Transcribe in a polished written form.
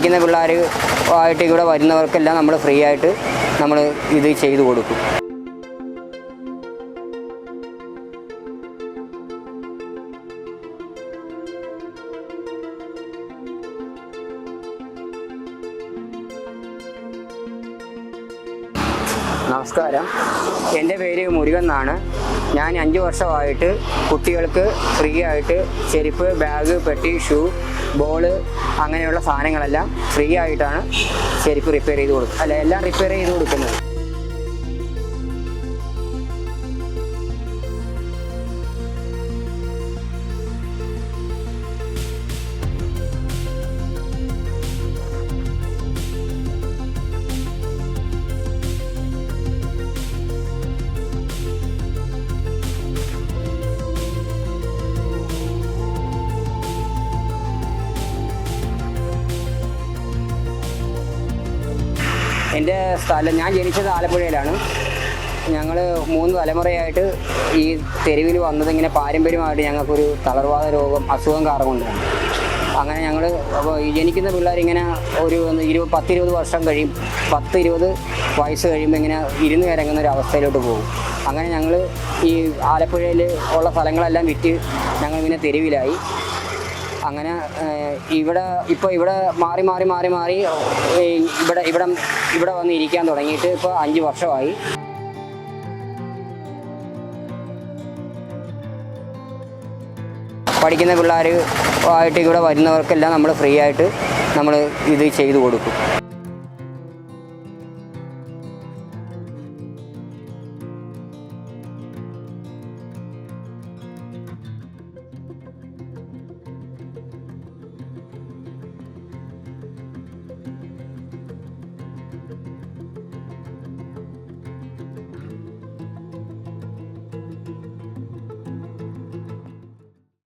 പഠിക്കുന്ന പിള്ളേരുമായിട്ട് ഇവിടെ വരുന്നവർക്കെല്ലാം നമ്മൾ ഫ്രീ ആയിട്ട് നമ്മൾ ഇത് ചെയ്തു കൊടുക്കും. നമസ്കാരം, എൻ്റെ പേര് മുരുകൻ എന്നാണ്. ഞാൻ 5 വർഷമായിട്ട് കുട്ടികൾക്ക് ഫ്രീ ആയിട്ട് ചെരുപ്പ്, ബാഗ്, പെട്ടി, ഷൂ, ബോള് അങ്ങനെയുള്ള സാധനങ്ങളെല്ലാം ഫ്രീ ആയിട്ടാണ് ചെരുപ്പ് റിപ്പയർ ചെയ്ത് കൊടുക്കുന്നത്, എല്ലാം റിപ്പയർ ചെയ്ത് കൊടുക്കുന്നത്. എൻ്റെ സ്ഥലം, ഞാൻ ജനിച്ചത് ആലപ്പുഴയിലാണ്. ഞങ്ങൾ 3 തലമുറയായിട്ട് ഈ തെരുവിൽ വന്നത് ഇങ്ങനെ പാരമ്പര്യമായിട്ട് ഞങ്ങൾക്കൊരു തളർവാദ രോഗം, അസുഖം കാരണം കൊണ്ടാണ്. അങ്ങനെ ഞങ്ങൾ അപ്പോൾ ജനിക്കുന്ന പിള്ളേരിങ്ങനെ ഒരു 10-20 വർഷം കഴിയും, 10-20 വയസ്സ് കഴിയുമ്പോൾ ഇങ്ങനെ ഇരുന്ന് ഇറങ്ങുന്ന ഒരു അവസ്ഥയിലോട്ട് പോകും. അങ്ങനെ ഞങ്ങൾ ഈ ആലപ്പുഴയിൽ ഉള്ള സ്ഥലങ്ങളെല്ലാം വിറ്റ് ഞങ്ങളിങ്ങനെ തെരുവിലായി. അങ്ങനെ ഇവിടെ മാറി ഇവിടെ വന്ന് ഇരിക്കാൻ തുടങ്ങിയിട്ട് ഇപ്പോൾ 5 വർഷമായി. പഠിക്കുന്ന പിള്ളേരുമായിട്ട് ഇവിടെ വരുന്നവർക്കെല്ലാം നമ്മൾ ഫ്രീ ആയിട്ട് നമ്മൾ ഇത് ചെയ്തു കൊടുക്കും.